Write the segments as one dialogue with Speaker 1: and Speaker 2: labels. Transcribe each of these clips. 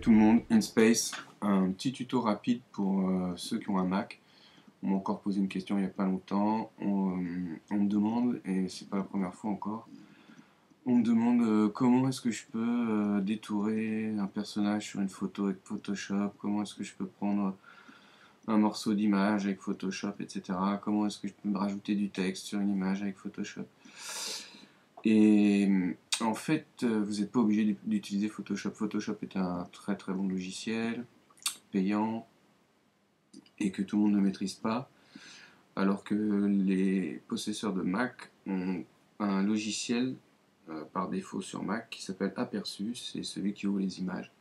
Speaker 1: tout le monde, InSpace, un petit tuto rapide pour ceux qui ont un Mac. On m'a encore posé une question il n'y a pas longtemps. On me demande, et c'est pas la première fois encore, on me demande comment est-ce que je peux détourer un personnage sur une photo avec Photoshop, comment est-ce que je peux prendre un morceau d'image avec Photoshop, etc. Comment est-ce que je peux me rajouter du texte sur une image avec Photoshop. Et en fait, vous n'êtes pas obligé d'utiliser Photoshop. Photoshop est un très très bon logiciel, payant, et que tout le monde ne maîtrise pas, alors que les possesseurs de Mac ont un logiciel par défaut sur Mac qui s'appelle Aperçu, c'est celui qui ouvre les images.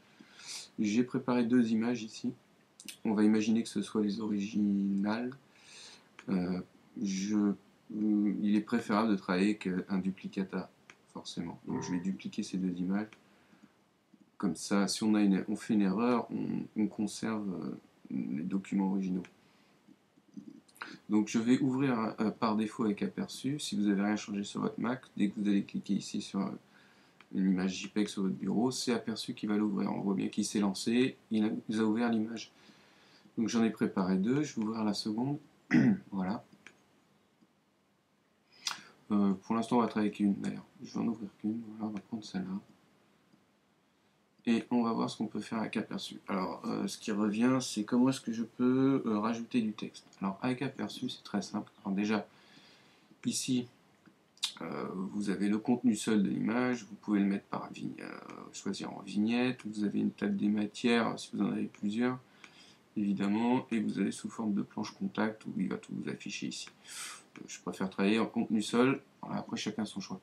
Speaker 1: J'ai préparé deux images ici. On va imaginer que ce soit les originales. Euh, il est préférable de travailler avec un duplicata, forcément. Donc je vais dupliquer ces deux images. Comme ça, si on fait une erreur, on conserve les documents originaux. Donc je vais ouvrir par défaut avec Aperçu. Si vous n'avez rien changé sur votre Mac, dès que vous allez cliquer ici sur une image JPEG sur votre bureau, c'est Aperçu qui va l'ouvrir. On voit bien qu'il s'est lancé, il a ouvert l'image. Donc j'en ai préparé deux, je vais ouvrir la seconde. Voilà. Pour l'instant, on va travailler avec une d'ailleurs. Je vais en ouvrir qu'une. Voilà, on va prendre celle-là. Et on va voir ce qu'on peut faire avec Aperçu. Alors, ce qui revient, c'est comment est-ce que je peux rajouter du texte. Alors, avec Aperçu, c'est très simple. Alors déjà, ici, vous avez le contenu seul de l'image. Vous pouvez le mettre par choisir en vignette. Vous avez une table des matières, si vous en avez plusieurs, évidemment. Et vous avez sous forme de planche contact, où il va tout vous afficher ici. Je préfère travailler en contenu seul. Voilà, après, chacun son choix.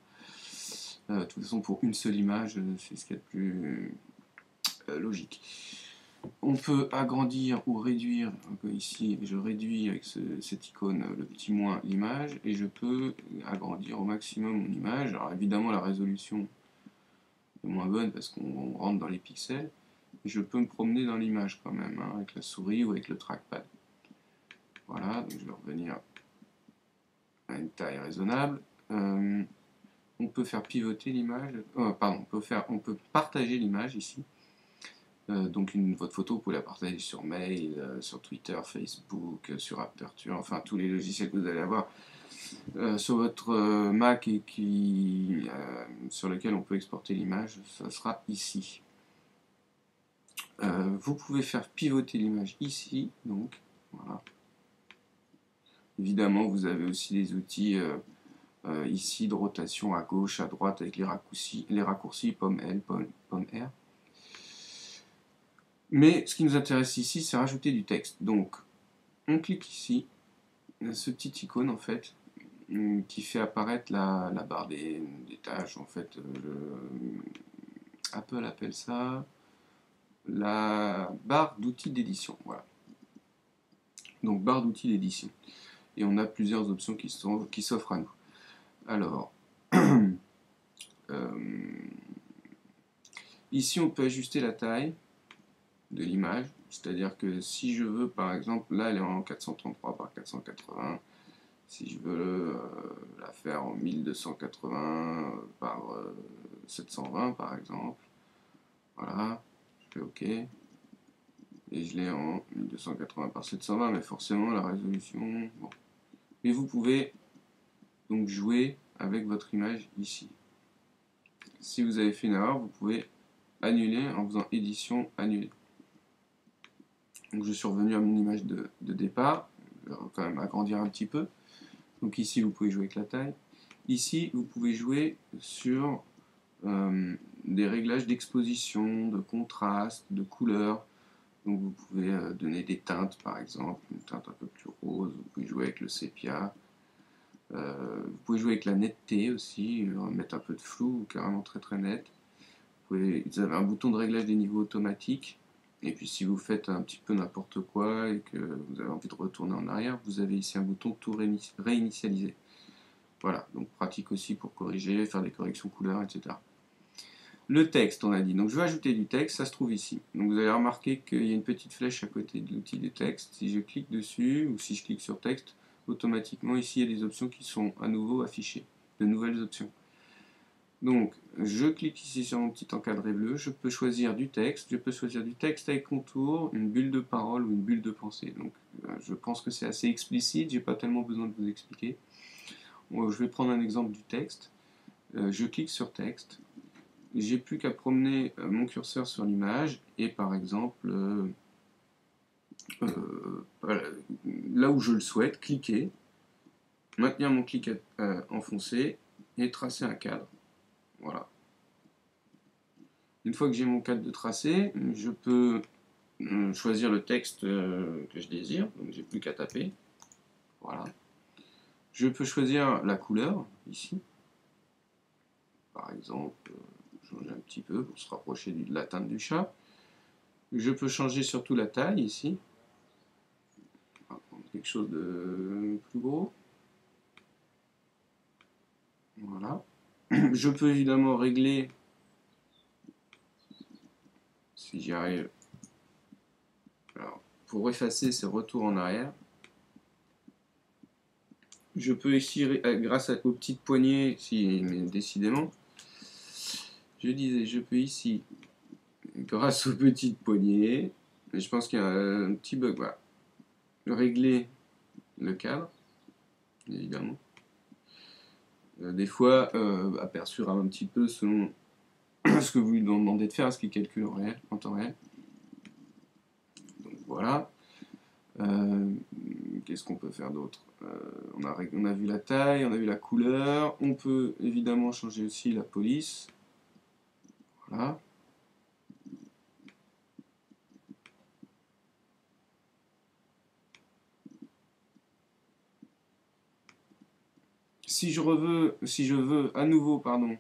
Speaker 1: De toute façon, pour une seule image, c'est ce qu'il y a de plus logique. On peut agrandir ou réduire. Donc ici, je réduis avec cette icône, le petit moins, l'image, et je peux agrandir au maximum mon image. Alors évidemment, la résolution est moins bonne parce qu'on rentre dans les pixels. Je peux me promener dans l'image quand même, hein, avec la souris ou avec le trackpad. Voilà, donc je vais revenir à une taille raisonnable. On peut faire pivoter l'image. Pardon, on peut partager l'image ici. Donc votre photo, vous pouvez la partager sur Mail, sur Twitter, Facebook, sur Aperture, enfin tous les logiciels que vous allez avoir sur votre Mac et sur lequel on peut exporter l'image, ça sera ici. Vous pouvez faire pivoter l'image ici, donc voilà. Évidemment, vous avez aussi les outils ici de rotation à gauche, à droite avec les raccourcis pomme L, pomme R. Mais ce qui nous intéresse ici, c'est rajouter du texte. Donc, on clique ici, ce petit icône en fait, qui fait apparaître la barre des tâches. En fait, Apple appelle ça la barre d'outils d'édition. Voilà. Donc, barre d'outils d'édition. Et on a plusieurs options qui s'offrent à nous. Alors, ici, on peut ajuster la taille de l'image, c'est-à-dire que si je veux, par exemple, là elle est en 433 par 480, si je veux la faire en 1280 par 720 par exemple, voilà, je fais OK, et je l'ai en 1280 par 720, mais forcément la résolution, bon. Mais vous pouvez donc jouer avec votre image ici. Si vous avez fait une erreur, vous pouvez annuler en faisant édition, annuler. Donc je suis revenu à mon image de départ, je vais quand même agrandir un petit peu. Donc ici vous pouvez jouer avec la taille. Ici vous pouvez jouer sur des réglages d'exposition, de contraste, de couleur. Donc vous pouvez donner des teintes par exemple, une teinte un peu plus rose, vous pouvez jouer avec le sépia. Vous pouvez jouer avec la netteté aussi, mettre un peu de flou, carrément très très net. Vous avez un bouton de réglage des niveaux automatique. Et puis si vous faites un petit peu n'importe quoi et que vous avez envie de retourner en arrière, vous avez ici un bouton tout réinitialiser. Voilà, donc pratique aussi pour corriger, faire des corrections couleurs, etc. Le texte, on a dit. Donc je vais ajouter du texte, ça se trouve ici. Donc vous allez remarquer qu'il y a une petite flèche à côté de l'outil de texte. Si je clique dessus, ou si je clique sur texte, automatiquement ici il y a des options qui sont à nouveau affichées, de nouvelles options. Donc, je clique ici sur mon petit encadré bleu, je peux choisir du texte, avec contour, une bulle de parole ou une bulle de pensée. Donc, je pense que c'est assez explicite, j'ai pas tellement besoin de vous expliquer. Bon, je vais prendre un exemple du texte. Je clique sur texte, j'ai plus qu'à promener mon curseur sur l'image et par exemple, voilà, là où je le souhaite, cliquer, maintenir mon clic enfoncé et tracer un cadre. Voilà. Une fois que j'ai mon cadre de tracé, je peux choisir le texte que je désire, donc j'ai plus qu'à taper. Voilà. Je peux choisir la couleur, ici. Par exemple, changer un petit peu pour se rapprocher de la teinte du chat. Je peux changer surtout la taille, ici. On va prendre quelque chose de plus gros. Voilà. Je peux évidemment régler, si j'y arrive, alors, pour effacer, c'est retour en arrière. Je peux ici, grâce aux petites poignées, si, mais décidément, je disais, je peux ici, grâce aux petites poignées, mais je pense qu'il y a un petit bug, voilà, régler le cadre, évidemment. Des fois, aperçura un petit peu selon ce que vous lui demandez de faire, ce qu'il calcule en temps réel. Donc voilà. Qu'est-ce qu'on peut faire d'autre? On a vu la taille, on a vu la couleur. On peut évidemment changer aussi la police. Voilà. Si je veux à nouveau, pardon,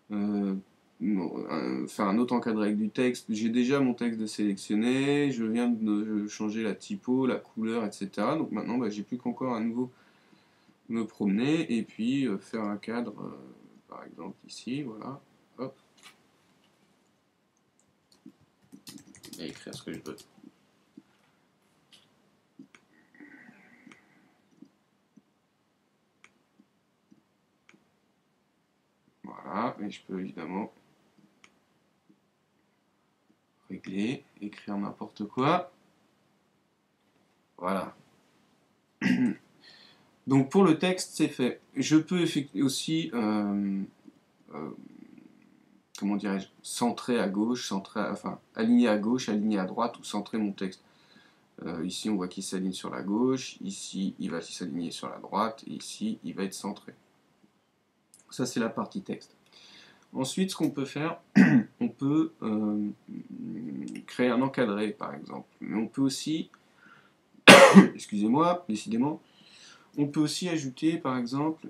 Speaker 1: faire un autre encadré avec du texte, j'ai déjà mon texte de sélectionné, je viens de changer la typo, la couleur, etc. Donc maintenant, bah, j'ai plus qu'encore à nouveau me promener et puis faire un cadre, par exemple ici, voilà, hop, et écrire ce que je veux. Voilà, et je peux évidemment régler, écrire n'importe quoi. Voilà. Donc pour le texte, c'est fait. Je peux aussi, comment dirais-je, centrer à gauche, enfin aligner à gauche, aligner à droite ou centrer mon texte. Ici, on voit qu'il s'aligne sur la gauche, ici, il va s'aligner sur la droite, et ici, il va être centré. Ça, c'est la partie texte. Ensuite, ce qu'on peut faire, on peut créer un encadré, par exemple. Mais on peut aussi, excusez-moi, décidément, on peut aussi ajouter, par exemple,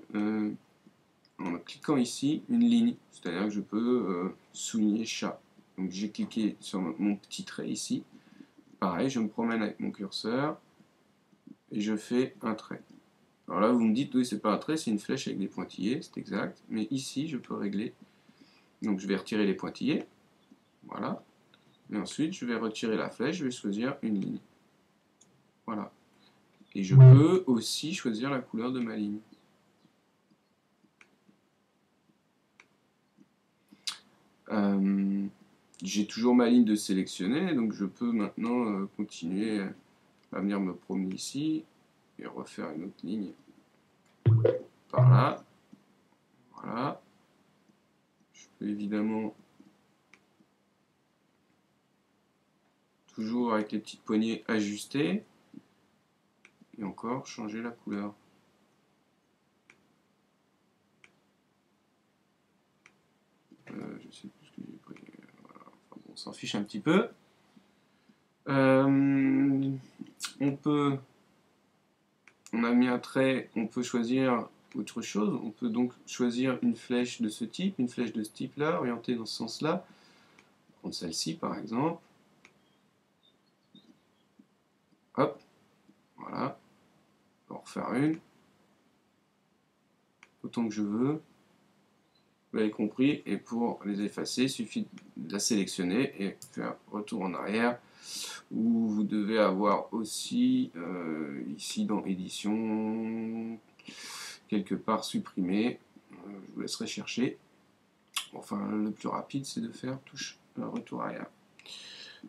Speaker 1: en cliquant ici, une ligne. C'est-à-dire que je peux souligner chat. Donc j'ai cliqué sur mon petit trait ici. Pareil, je me promène avec mon curseur et je fais un trait. Alors là, vous me dites, oui, c'est pas un trait, c'est une flèche avec des pointillés, c'est exact. Mais ici, je peux régler. Donc je vais retirer les pointillés. Voilà. Et ensuite, je vais retirer la flèche, je vais choisir une ligne. Voilà. Et je peux aussi choisir la couleur de ma ligne. J'ai toujours ma ligne de sélectionner, donc je peux maintenant continuer à venir me promener ici et refaire une autre ligne par là. Voilà. Je peux évidemment, toujours avec les petites poignées, ajuster et encore changer la couleur. Je sais plus ce que j'ai pris. Voilà. Enfin, bon, on s'en fiche un petit peu. On a mis un trait, on peut choisir autre chose. On peut donc choisir une flèche de ce type, une flèche de ce type-là, orientée dans ce sens-là. Prendre celle-ci par exemple. Hop, voilà. On va en refaire une. Autant que je veux. Vous l'avez compris, et pour les effacer, il suffit de la sélectionner et faire retour en arrière, où vous devez avoir aussi, ici dans édition, quelque part supprimé, je vous laisserai chercher. Enfin, le plus rapide, c'est de faire touche retour arrière.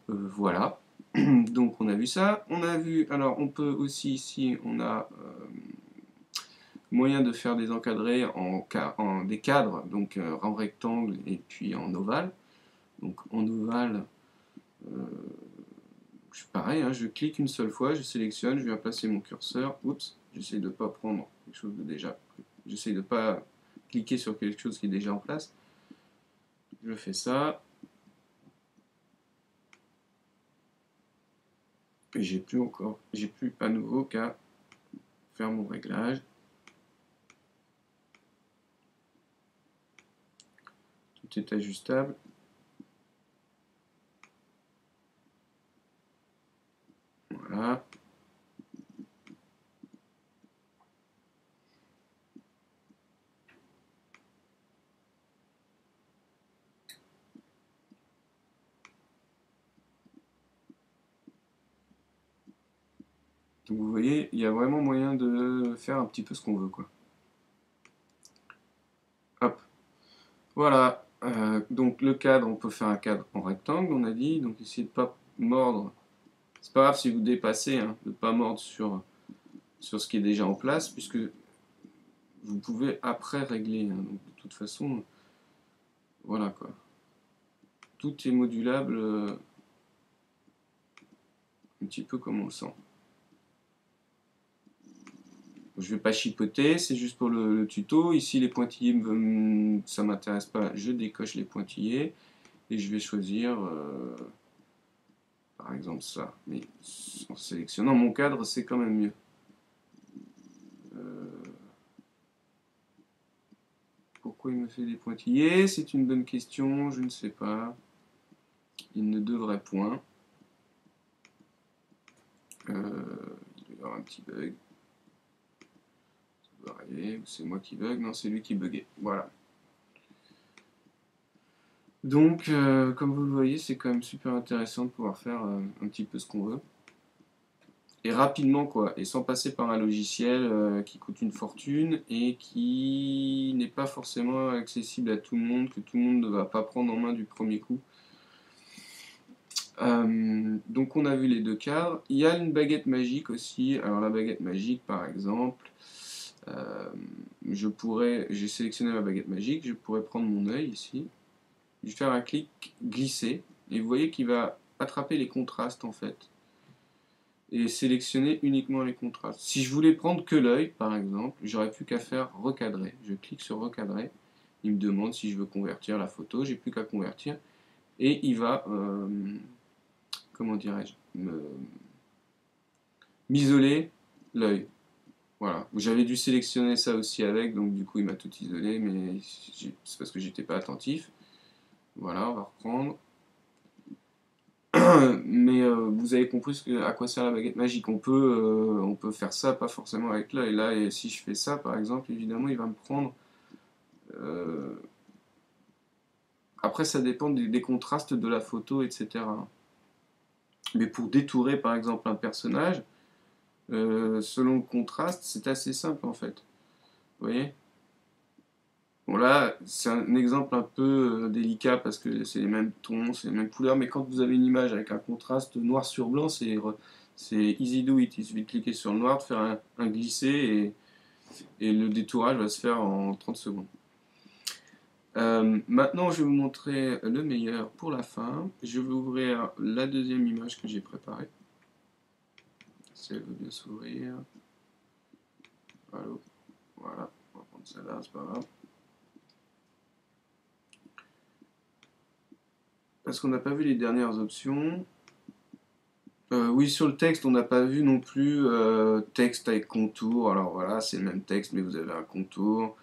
Speaker 1: Voilà. Donc on a vu ça. On a vu, alors on peut aussi ici, on a moyen de faire des encadrés en des cadres, donc en rectangle et puis en ovale. Donc en ovale, pareil, hein, je clique une seule fois, je sélectionne, je viens placer mon curseur. Oups, j'essaie de ne pas prendre quelque chose de déjà. J'essaie de ne pas cliquer sur quelque chose qui est déjà en place. Je fais ça. Et j'ai plus à nouveau qu'à faire mon réglage. Tout est ajustable. Voilà. Donc vous voyez, il y a vraiment moyen de faire un petit peu ce qu'on veut, quoi. Hop. Voilà. Donc le cadre, on peut faire un cadre en rectangle, on a dit. Donc essayez de ne pas mordre. C'est pas grave si vous dépassez, hein, de ne pas mordre sur ce qui est déjà en place, puisque vous pouvez après régler. Hein. Donc de toute façon, voilà quoi. Tout est modulable un petit peu comme on le sent. Je ne vais pas chipoter, c'est juste pour le tuto. Ici, les pointillés, ça ne m'intéresse pas. Je décoche les pointillés et je vais choisir, par exemple, ça. Mais en sélectionnant mon cadre, c'est quand même mieux. Pourquoi il me fait des pointillés? C'est une bonne question, je ne sais pas. Il ne devrait point. Il doit y avoir un petit bug. Ça doit arriver, c'est moi qui bug. Non, c'est lui qui buguait. Voilà. Donc, comme vous le voyez, c'est quand même super intéressant de pouvoir faire un petit peu ce qu'on veut. Et rapidement, quoi. Et sans passer par un logiciel qui coûte une fortune et qui n'est pas forcément accessible à tout le monde, que tout le monde ne va pas prendre en main du premier coup. Donc on a vu les deux cadres. Il y a une baguette magique aussi. Alors la baguette magique, par exemple, j'ai sélectionné ma baguette magique, je pourrais prendre mon œil ici, je vais faire un clic, glisser, et vous voyez qu'il va attraper les contrastes en fait, et sélectionner uniquement les contrastes. Si je voulais prendre que l'œil, par exemple, j'aurais plus qu'à faire recadrer. Je clique sur recadrer, il me demande si je veux convertir la photo, j'ai plus qu'à convertir, et il va, comment dirais-je, m'isoler l'œil. Voilà, j'avais dû sélectionner ça aussi avec, donc du coup il m'a tout isolé, mais c'est parce que j'étais pas attentif. Voilà, on va reprendre. Mais vous avez compris à quoi sert la baguette magique. On peut faire ça, pas forcément avec l'œil. Là, et si je fais ça, par exemple, évidemment, il va me prendre. Après, ça dépend des contrastes de la photo, etc. Mais pour détourer, par exemple, un personnage, selon le contraste, c'est assez simple en fait. Vous voyez? Bon là, c'est un exemple un peu délicat parce que c'est les mêmes tons, c'est les mêmes couleurs, mais quand vous avez une image avec un contraste noir sur blanc, c'est easy do it. Il suffit de cliquer sur le noir, de faire un glisser et le détourage va se faire en 30 secondes. Maintenant, je vais vous montrer le meilleur pour la fin. Je vais ouvrir la deuxième image que j'ai préparée. Si elle veut bien s'ouvrir. Voilà, on va prendre celle-là, c'est pas grave. Parce qu'on n'a pas vu les dernières options. Oui, sur le texte, on n'a pas vu non plus texte avec contour. Alors voilà, c'est le même texte, mais vous avez un contour.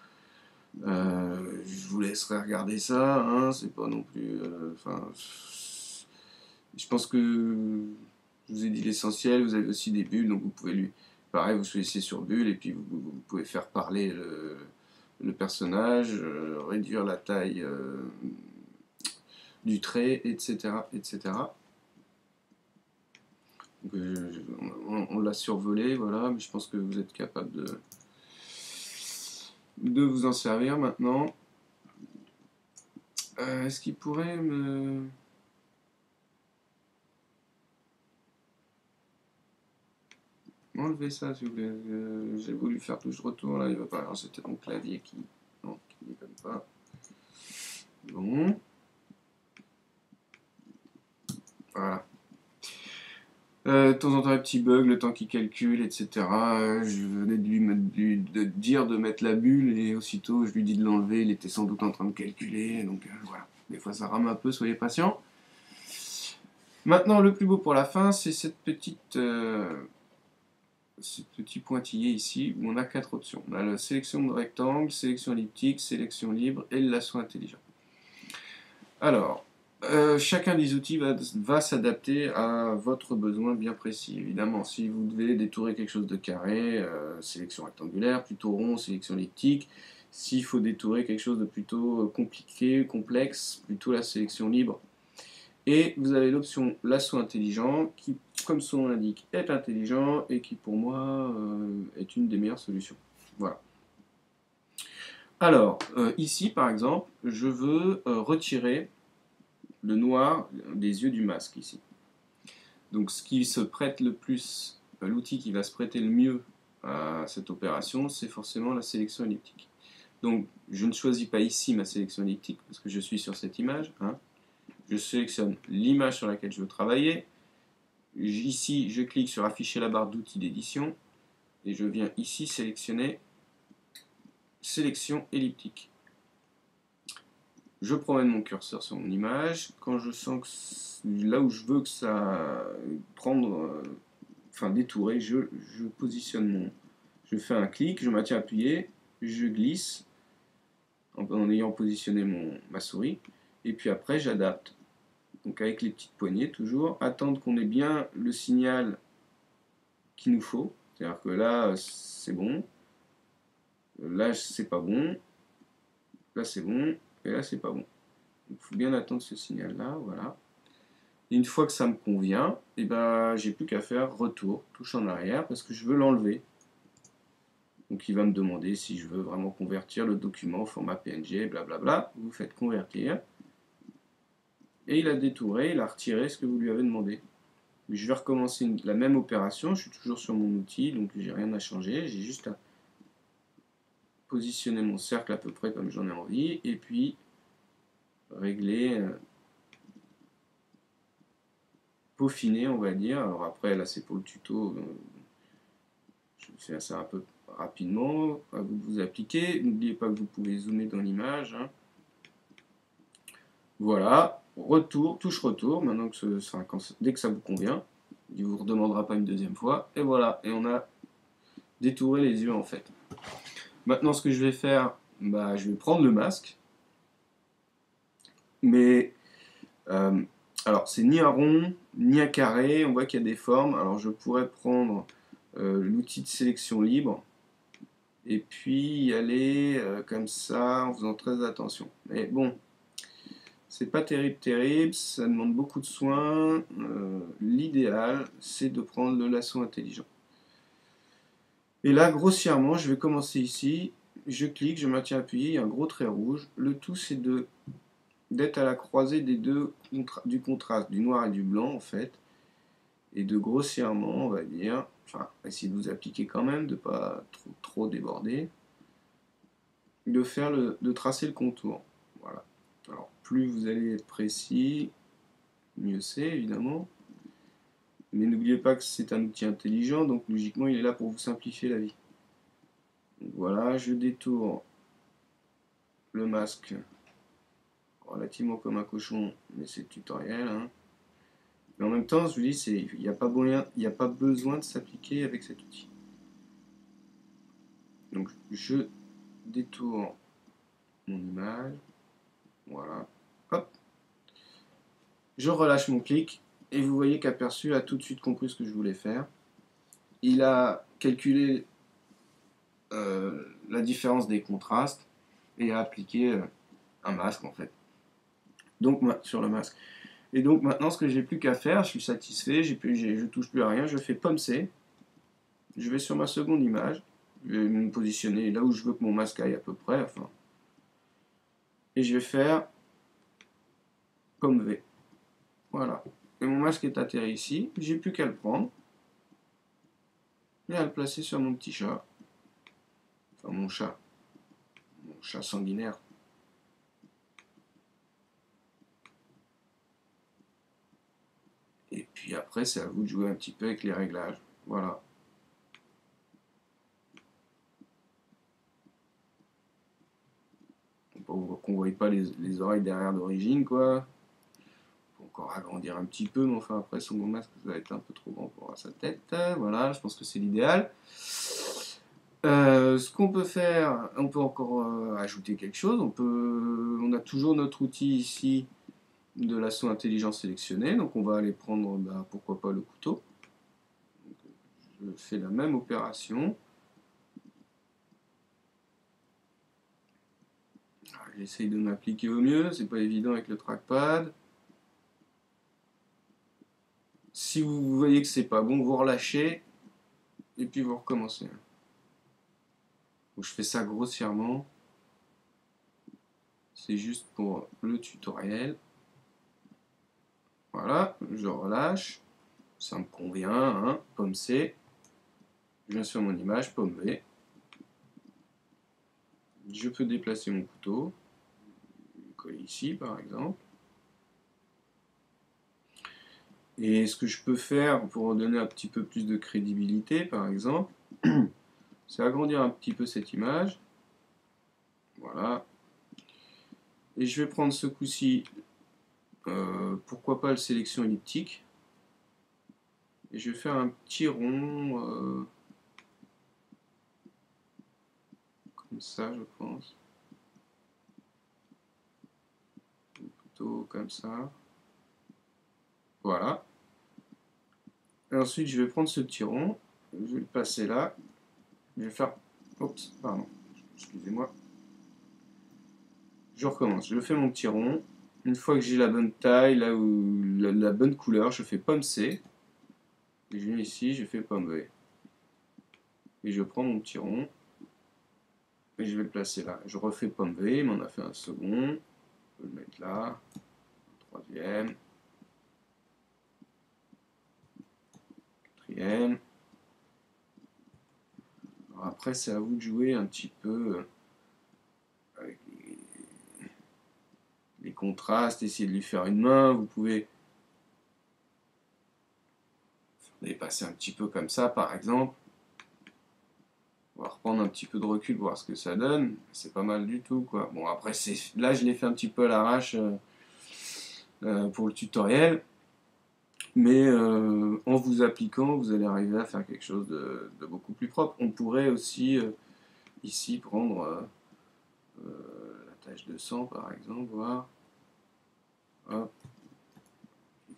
Speaker 1: Je vous laisserai regarder ça. Hein, c'est pas non plus. Enfin, je pense que je vous ai dit l'essentiel. Vous avez aussi des bulles, donc vous pouvez lui. Pareil, vous choisissez sur bulle et puis vous pouvez faire parler le personnage, réduire la taille du trait, etc., etc. Donc, on l'a survolé, voilà, mais je pense que vous êtes capable de vous en servir maintenant. Est-ce qu'il pourrait me... Enlever ça, s'il vous plaît. J'ai voulu faire touche-retour, là, il va pas. Alors, c'était mon clavier qui... Non, qui ne déconne pas. Bon. Voilà. De temps en temps, un petit bug, le temps qu'il calcule, etc. Je venais de dire de mettre la bulle et aussitôt je lui dis de l'enlever. Il était sans doute en train de calculer. Donc voilà. Des fois, ça rame un peu, soyez patient. Maintenant, le plus beau pour la fin, c'est cette petite... ce petit pointillé ici où on a 4 options. On a la sélection de rectangle, sélection elliptique, sélection libre et le lasso intelligent. Alors, chacun des outils va s'adapter à votre besoin bien précis. Évidemment, si vous devez détourer quelque chose de carré, sélection rectangulaire, plutôt rond, sélection elliptique. S'il faut détourer quelque chose de plutôt compliqué, complexe, plutôt la sélection libre. Et vous avez l'option lasso intelligent qui, comme son nom l'indique, est intelligent et qui pour moi est une des meilleures solutions. Voilà. Alors, ici par exemple, je veux retirer le noir des yeux du masque ici. Donc ce qui se prête le plus, l'outil qui va se prêter le mieux à cette opération, c'est forcément la sélection elliptique. Donc je ne choisis pas ici ma sélection elliptique parce que je suis sur cette image. Hein. Je sélectionne l'image sur laquelle je veux travailler. Ici, je clique sur afficher la barre d'outils d'édition et je viens ici sélectionner sélection elliptique. Je promène mon curseur sur mon image. Quand je sens que là où je veux que ça prendre, enfin détourer, je positionne mon... Je fais un clic, je maintiens appuyé, je glisse en ayant positionné ma souris. Et puis après, j'adapte. Donc avec les petites poignées toujours, attendre qu'on ait bien le signal qu'il nous faut. C'est-à-dire que là, c'est bon. Là, c'est pas bon. Là, c'est bon. Et là, c'est pas bon. Il faut bien attendre ce signal-là, voilà. Et une fois que ça me convient, et ben, j'ai plus qu'à faire retour, touche en arrière, parce que je veux l'enlever. Donc il va me demander si je veux vraiment convertir le document au format PNG, blablabla. Vous faites convertir. Et il a détouré, il a retiré ce que vous lui avez demandé. Je vais recommencer la même opération, je suis toujours sur mon outil, donc j'ai rien à changer, j'ai juste à positionner mon cercle à peu près comme j'en ai envie, et puis régler, peaufiner on va dire. Alors après là c'est pour le tuto, je fais ça un peu rapidement, à vous de vous appliquer, n'oubliez pas que vous pouvez zoomer dans l'image. Hein. Voilà, retour, touche retour, maintenant que dès que ça vous convient, il ne vous redemandera pas une deuxième fois, et voilà, et on a détouré les yeux en fait. Maintenant ce que je vais faire, bah, je vais prendre le masque, mais alors c'est ni un rond, ni un carré, on voit qu'il y a des formes, alors je pourrais prendre l'outil de sélection libre, et puis y aller comme ça, en faisant très attention. Mais bon, c'est pas terrible, ça demande beaucoup de soins. L'idéal, c'est de prendre le lasso intelligent. Et là, grossièrement, je vais commencer ici. Je clique, je maintiens appuyé, il y a un gros trait rouge. Le tout, c'est d'être à la croisée des deux du contraste, du noir et du blanc, en fait. Et de grossièrement, on va dire, enfin, essayer de vous appliquer quand même, de ne pas trop déborder, de tracer le contour. Voilà. Alors, plus vous allez être précis, mieux c'est, évidemment. Mais n'oubliez pas que c'est un outil intelligent, donc logiquement, il est là pour vous simplifier la vie. Donc, voilà, je détourne le masque relativement comme un cochon, mais c'est le tutoriel. Hein. Mais en même temps, je vous dis, il n'y a pas besoin de s'appliquer avec cet outil. Donc, je détourne mon image. Voilà. Hop. Je relâche mon clic. Et vous voyez qu'Aperçu a tout de suite compris ce que je voulais faire. Il a calculé la différence des contrastes et a appliqué un masque en fait. Donc sur le masque. Et donc maintenant ce que j'ai plus qu'à faire, je suis satisfait, je touche plus à rien, je fais pomme C. Je vais sur ma seconde image, je vais me positionner là où je veux que mon masque aille à peu près, enfin. Et je vais faire pomme V. Voilà. Et mon masque est atterri ici. J'ai plus qu'à le prendre et à le placer sur mon petit chat. Enfin, mon chat. Mon chat sanguinaire. Et puis après, c'est à vous de jouer un petit peu avec les réglages. Voilà. Pour qu'on ne voie pas les oreilles derrière d'origine, quoi. Faut encore agrandir un petit peu, mais enfin après son masque, ça va être un peu trop grand pour sa tête. Voilà, je pense que c'est l'idéal. Ce qu'on peut faire, on peut encore ajouter quelque chose. On a toujours notre outil ici de lasso intelligent sélectionné. Donc on va aller prendre, pourquoi pas le couteau. Je fais la même opération. J'essaye de m'appliquer au mieux, c'est pas évident avec le trackpad. Si vous voyez que c'est pas bon, vous relâchez et puis vous recommencez. Donc je fais ça grossièrement. C'est juste pour le tutoriel. Voilà, je relâche. Ça me convient, hein. Pomme C. Je viens sur mon image, pomme V. Je peux déplacer mon couteau. Le coller ici, par exemple. Et ce que je peux faire pour donner un petit peu plus de crédibilité, par exemple, c'est agrandir un petit peu cette image. Voilà. Et je vais prendre ce coup-ci, pourquoi pas le sélection elliptique. Et je vais faire un petit rond, comme ça, je pense. Ou plutôt comme ça. Voilà. Et ensuite, je vais prendre ce petit rond, je vais le passer là. Je vais faire... Oups, pardon, excusez-moi. Je recommence, je fais mon petit rond. Une fois que j'ai la bonne taille, là où la bonne couleur, je fais pomme C. Et je viens ici, je fais pomme V. Et je prends mon petit rond. Et je vais le placer là. Je refais pomme V, il m'en a fait un second. Je vais le mettre là. Troisième. Quatrième. Alors après, c'est à vous de jouer un petit peu avec les contrastes, essayer de lui faire une main. Vous pouvez dépasser un petit peu comme ça, par exemple. On va reprendre un petit peu de recul, voir ce que ça donne. C'est pas mal du tout, quoi. Bon, après, là, je l'ai fait un petit peu à l'arrache pour le tutoriel. Mais en vous appliquant, vous allez arriver à faire quelque chose de beaucoup plus propre. On pourrait aussi, ici, prendre la tache de sang, par exemple, voir. Hop.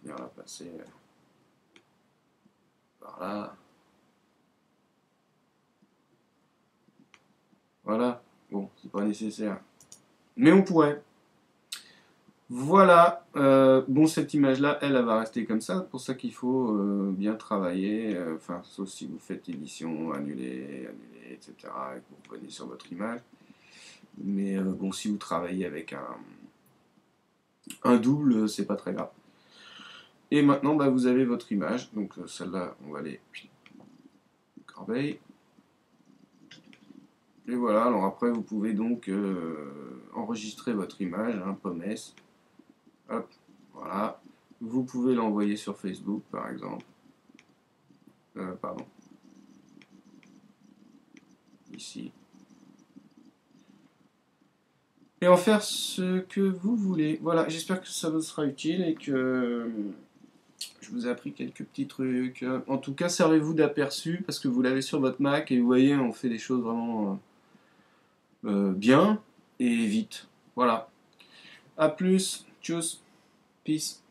Speaker 1: Venir la passer par là. Voilà. Bon, c'est pas nécessaire. Mais on pourrait. Voilà, bon, cette image-là, elle va rester comme ça. C'est pour ça qu'il faut bien travailler, enfin, sauf si vous faites édition, annuler, etc., et que vous revenez sur votre image. Mais bon, si vous travaillez avec un double, c'est pas très grave. Et maintenant, vous avez votre image. Donc celle-là, on va aller corbeille. Et voilà, alors après, vous pouvez donc enregistrer votre image, hein, pomme S. Hop, voilà. Vous pouvez l'envoyer sur Facebook, par exemple. Pardon. Ici. Et en faire ce que vous voulez. Voilà, j'espère que ça vous sera utile et que je vous ai appris quelques petits trucs. En tout cas, servez-vous d'aperçu parce que vous l'avez sur votre Mac et vous voyez, on fait des choses vraiment bien et vite. Voilà. A plus. Tchuss. Peace.